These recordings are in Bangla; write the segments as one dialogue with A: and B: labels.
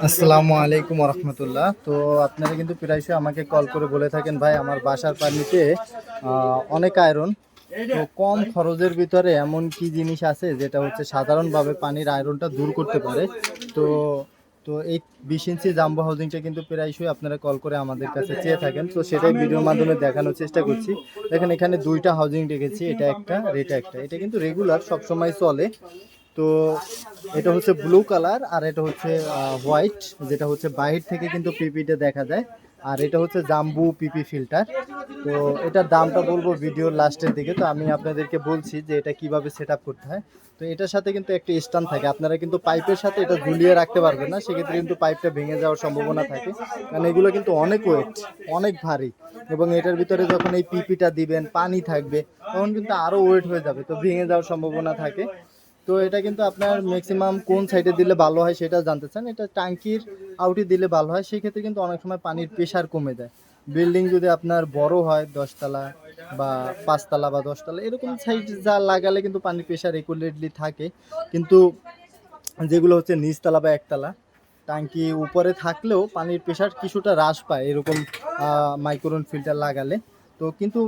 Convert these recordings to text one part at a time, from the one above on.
A: আসসালামু আলাইকুম রহমতুল্লাহ। তো আপনারা কিন্তু প্রায়শই আমাকে কল করে বলে থাকেন, ভাই আমার বাসার পানিতে অনেক আয়রন, তো কম খরচের ভিতরে এমন কি জিনিস আছে যেটা হচ্ছে সাধারণভাবে পানির আয়রনটা দূর করতে পারে। তো তো এই 20 ইঞ্চি জাম্বো হাউজিংটা কিন্তু প্রায়শই আপনারা কল করে আমাদের কাছে চেয়ে থাকেন, তো সেটাই ভিডিওর মাধ্যমে দেখানোর চেষ্টা করছি। দেখেন এখানে দুইটা হাউজিং রেখেছি, এটা একটা আর এটা একটা। এটা কিন্তু রেগুলার সবসময় চলে। তো এটা হচ্ছে ব্লু কালার আর এটা হচ্ছে হোয়াইট, যেটা হচ্ছে বাহির থেকে কিন্তু পিপিতে দেখা যায়। আর এটা হচ্ছে জাম্বু পিপি ফিল্টার। তো এটার দামটা বলবো ভিডিওর লাস্টের দিকে। তো আমি আপনাদেরকে বলছি যে এটা কিভাবে সেট আপ করতে হয়। তো এটার সাথে কিন্তু একটা স্ট্যান্ড থাকে, আপনারা কিন্তু পাইপের সাথে এটা ঝুলিয়ে রাখতে পারবেন না, সেক্ষেত্রে কিন্তু পাইপটা ভেঙে যাওয়ার সম্ভাবনা থাকে, কারণ এগুলো কিন্তু অনেক ওয়েট, অনেক ভারী। এবং এটার ভিতরে যখন এই পিপিটা দিবেন, পানি থাকবে, তখন কিন্তু আরও ওয়েট হয়ে যাবে, তো ভেঙে যাওয়ার সম্ভাবনা থাকে। তো এটা কিন্তু আপনার ম্যাক্সিমাম কোন সাইডে দিলে ভালো হয় সেটা জানতে চান। এটা ট্যাঙ্কির আউটে দিলে ভালো হয়, সেক্ষেত্রে কিন্তু অনেক সময় পানির প্রেশার কমে যায়। বিল্ডিং যদি আপনার বড় হয়, 10 তলা বা 5 তলা বা 10 তলা এরকম সাইড যা লাগালে কিন্তু পানির প্রেশার রেগুলেটলি থাকে। কিন্তু যেগুলো হচ্ছে নিচতলা বা একতলা, ট্যাঙ্কি উপরে থাকলেও পানির প্রেশার কিছুটা হ্রাস পায় এরকম মাইক্রোন ফিল্টার লাগালে। তো কিন্তু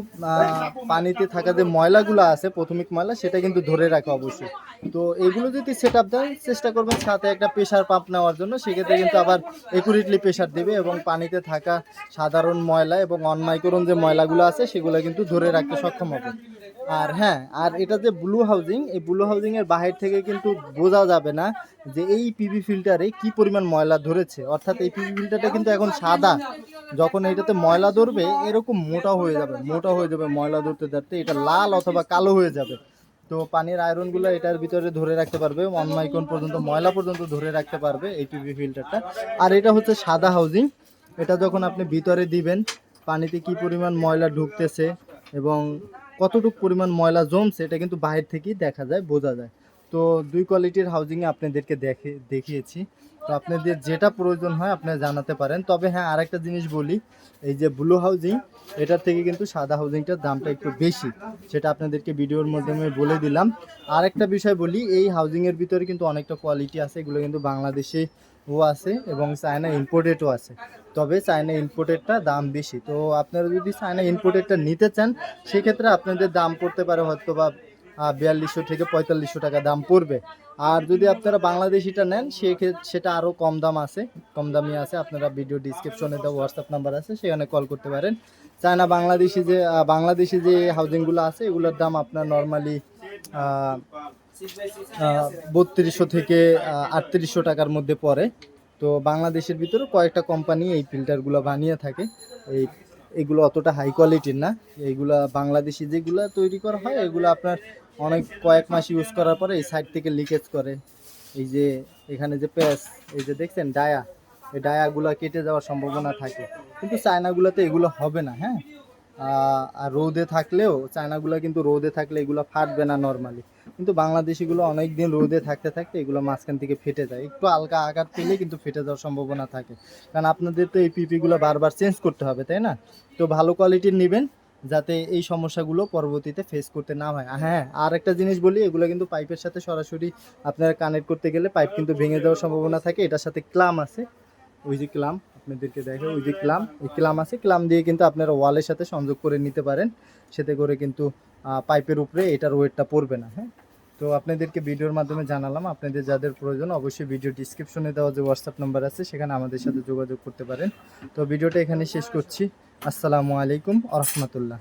A: পানিতে থাকা যে ময়লাগুলো আছে, প্রাথমিক ময়লা, সেটা কিন্তু ধরে রাখে অবশ্যই। তো এগুলো যদি সেট আপ দেন, চেষ্টা করবেন সাথে একটা প্রেশার পাম্প নেওয়ার জন্য, সেক্ষেত্রে কিন্তু আবার একুরেটলি প্রেশার দেবে এবং পানিতে থাকা সাধারণ ময়লা এবং অনমাইক্রন যে ময়লাগুলো আছে সেগুলো কিন্তু ধরে রাখতে সক্ষম হবে। আর হ্যাঁ, আর এটা যে ব্লু হাউজিং, এই ব্লু হাউজিং এর বাহির থেকে কিন্তু বোঝা যাবে না যে এই পিভি ফিল্টারে কি পরিমাণ ময়লা ধরেছে। অর্থাৎ এই পিভি ফিল্টারটা কিন্তু এখন সাদা, যখন এটাতে ময়লা ধরবে এরকম মোটা হয়ে যাবে, মোটা হয়ে যাবে ময়লা ধরতে ধরতে, এটা লাল অথবা কালো হয়ে যাবে। তো পানির আয়রনগুলো এটার ভিতরে ধরে রাখতে পারবে, 1 মাইক্রন পর্যন্ত ময়লা পর্যন্ত ধরে রাখতে পারবে এই পিভি ফিল্টারটা। আর এটা হচ্ছে সাদা হাউজিং, এটা যখন আপনি ভিতরে দিবেন, পানিতে কি পরিমাণ ময়লা ঢুকতেছে এবং কতটুকু পরিমাণ ময়লা জমছে এটা কিন্তু বাহির থেকেই দেখা যায়, বোঝা যায়। তো দুই কোয়ালিটির হাউজিংয়ে আপনাদেরকে দেখিয়েছি। তো আপনাদের যেটা প্রয়োজন হয় আপনারা জানাতে পারেন। তবে হ্যাঁ, আরেকটা জিনিস বলি, এই যে ব্লু হাউজিং, এটার থেকে কিন্তু সাদা হাউজিংটার দামটা একটু বেশি, সেটা আপনাদেরকে ভিডিওর মাধ্যমে বলে দিলাম। আরেকটা বিষয় বলি, এই হাউজিংয়ের ভিতরে কিন্তু অনেকটা কোয়ালিটি আছে, এগুলো কিন্তু বাংলাদেশে ও আছে এবং চায়না ইম্পোর্টেডও আছে। তবে চায়না ইম্পোর্টেডটা দাম বেশি। তো আপনারা যদি চায়না ইম্পোর্টেডটা নিতে চান, সেক্ষেত্রে আপনাদের দাম পড়তে পারে হয়তো বা 4200 থেকে 4500 টাকা দাম পড়বে। আর যদি আপনারা বাংলাদেশিটা নেন, সেটা আরও কম দাম আছে, কম দামি আছে। আপনারা ভিডিও ডিসক্রিপশনে দেওয়া হোয়াটসঅ্যাপ নাম্বার আছে, সেখানে কল করতে পারেন। চায়না বাংলাদেশি যে হাউজিংগুলো আছে, এগুলোর দাম আপনার নর্মালি 3200 থেকে 3800 টাকার মধ্যে পড়ে। তো বাংলাদেশের ভিতরে কয়েকটা কোম্পানি এই ফিল্টারগুলো বানিয়ে থাকে। এগুলো অতটা হাই কোয়ালিটির না। এইগুলা বাংলাদেশি যেগুলো তৈরি করা হয়, এগুলো আপনার কয়েক মাস ইউজ করার পরে এই সাইড থেকে লিকেজ করে। এই যে এখানে যে প্যাচ, এই যে দেখছেন ডায়া, এই ডায়াগুলো কেটে যাওয়ার সম্ভাবনা থাকে। কিন্তু চায়নাগুলোতে এগুলো হবে না। হ্যাঁ, আর রোদে থাকলেও চায়নাগুলো কিন্তু রোদে থাকলে এগুলো ফাটবে না নর্মালি। কিন্তু বাংলাদেশিগুলো অনেক দিন রোদে থাকতে থাকতে এগুলো মাঝখান থেকে ফেটে যায়, একটু হালকা আঘাত পেলে কিন্তু ফেটে যাওয়ার সম্ভাবনা থাকে। কারণ আপনাদের তো এই পিপিগুলো বারবার চেঞ্জ করতে হবে, তাই না? তো ভালো কোয়ালিটির নেবেন, যাতে এই সমস্যাগুলো পরবর্তীতে ফেস করতে না হয়। হ্যাঁ, আর একটা জিনিস বলি, এগুলো কিন্তু পাইপের সাথে সরাসরি আপনারা কানেক্ট করতে গেলে পাইপ কিন্তু ভেঙে যাওয়ার সম্ভাবনা থাকে। এটার সাথে ক্লাম আছে, ওই যে ক্লাম আপনাদেরকে দেখে, ওই যে ক্লাম, এই ক্লাম আছে, ক্লাম দিয়ে কিন্তু আপনারা ওয়ালের সাথে সংযোগ করে নিতে পারেন। সেতে করে কিন্তু পাইপের উপরে এটার ওয়েটটা পড়বে না। হ্যাঁ, তো আপনাদেরকে ভিডিওর মাধ্যমে জানালাম। আপনাদের যাদের প্রয়োজন অবশ্যই ভিডিও ডিসক্রিপশনে দেওয়া যে হোয়াটসঅ্যাপ নাম্বার আছে, সেখানে আমাদের সাথে যোগাযোগ করতে পারেন। তো ভিডিওটা এখানে শেষ করছি। আসসালামু আলাইকুম আ রহমতুল্লাহ।